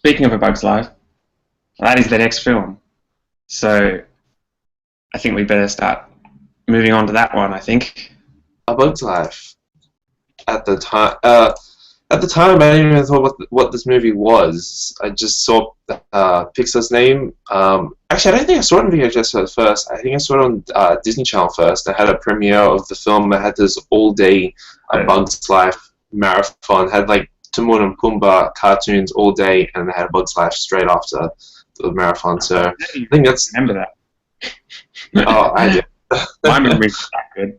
speaking of A Bug's Life, that is the next film. So I think we better start moving on to that one, I think. A Bug's Life. At the time, I didn't even know what this movie was. I just saw Pixar's name. Actually, I don't think I saw it on VHS at first. I think I saw it on Disney Channel first. I had a premiere of the film. I had this all-day A Bug's Life marathon. Had like Timon and Pumbaa cartoons all day, and I had A Bug's Life straight after the marathon. So I think that's. Remember that? Oh, I do. My memory's that good.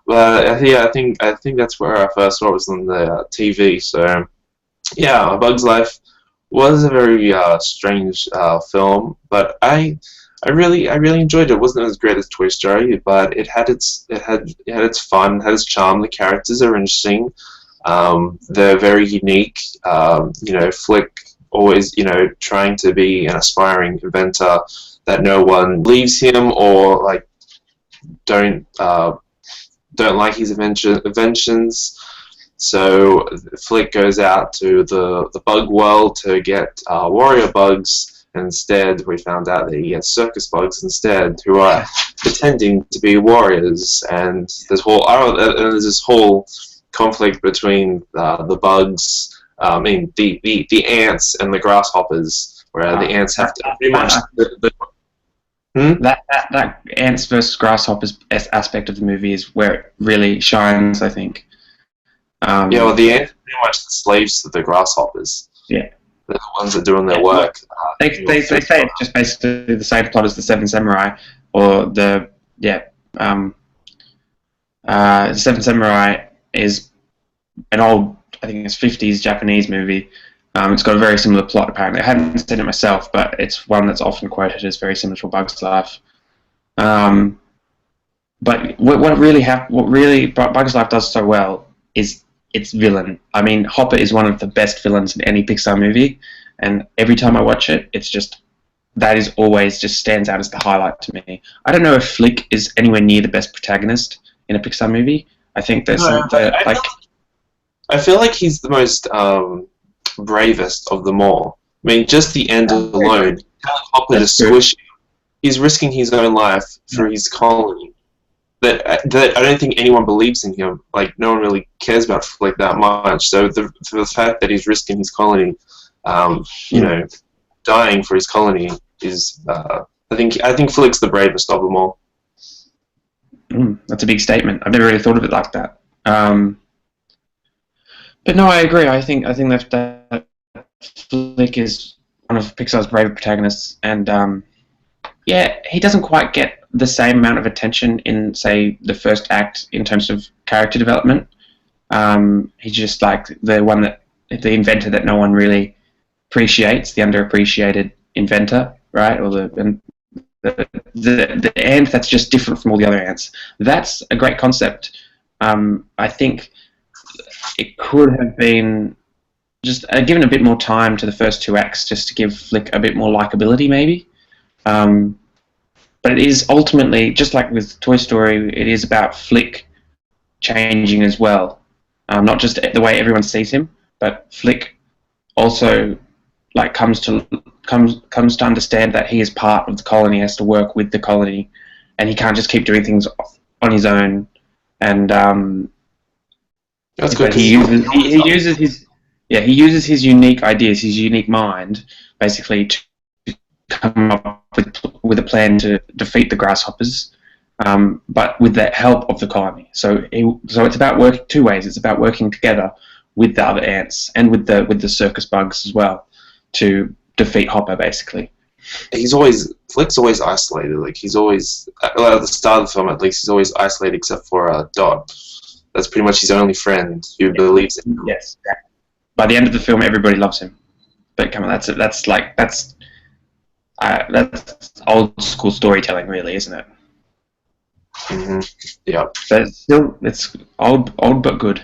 But I think that's where I first saw it, was on the TV. So yeah, A Bug's Life was a very strange film, but I really enjoyed it. It wasn't as great as Toy Story, but it had its fun, had its charm. The characters are interesting. They're very unique. Flick always trying to be an aspiring inventor, that no one leaves him or like don't like his inventions. So Flick goes out to the bug world to get warrior bugs. Instead, we found out that he gets circus bugs instead, who are pretending to be warriors. And this whole conflict between the bugs, the ants and the grasshoppers, where the ants have to pretty much. That ants versus grasshoppers aspect of the movie is where it really shines, I think. Well, the ants are pretty much the slaves to the grasshoppers. Yeah. They're the ones that are doing their work. They say it's just basically the same plot as the Seven Samurai, or the Seven Samurai is an old, I think it's 50s Japanese movie. It's got a very similar plot, apparently. I haven't seen it myself, but it's one that's often quoted as very similar to A Bug's Life. But what really Bug's Life does so well is its villain. I mean, Hopper is one of the best villains in any Pixar movie, and every time I watch it, it's just, that is always just stands out as the highlight to me. I don't know if Flick is anywhere near the best protagonist in a Pixar movie. I think there's I feel like he's the most bravest of them all. I mean, just the end alone, Hopper to squish him. He's risking his own life for his colony. That I don't think anyone believes in him. Like, no one really cares about Flick that much. So the fact that he's risking his colony, dying for his colony is, I think Flick's the bravest of them all. That's a big statement. I've never really thought of it like that. But no, I agree. I think that Flick is one of Pixar's braver protagonists, and he doesn't quite get the same amount of attention in, say, the first act in terms of character development. He's just like the inventor that no one really appreciates, the underappreciated inventor, right? Or the ant that's just different from all the other ants. That's a great concept. I think it could have been just given a bit more time to the first two acts, just to give Flick a bit more likability, maybe. But it is ultimately, just like with Toy Story, it is about Flick changing as well. Not just the way everyone sees him, but Flick also comes to understand that he is part of the colony, has to work with the colony, and he can't just keep doing things on his own. And that's good. He uses his unique ideas, his unique mind, basically to come up with a plan to defeat the grasshoppers, but with the help of the colony. So it's about working two ways. It's about working together with the other ants and with the circus bugs as well to defeat Hopper, basically. Flick's always isolated. Like, he's always, at the start of the film at least, he's always isolated except for Dot. That's pretty much his only friend who believes in him. Yes. By the end of the film, everybody loves him. But come on, that's old school storytelling, really, isn't it? Mm-hmm. Yeah. But still, it's old but good.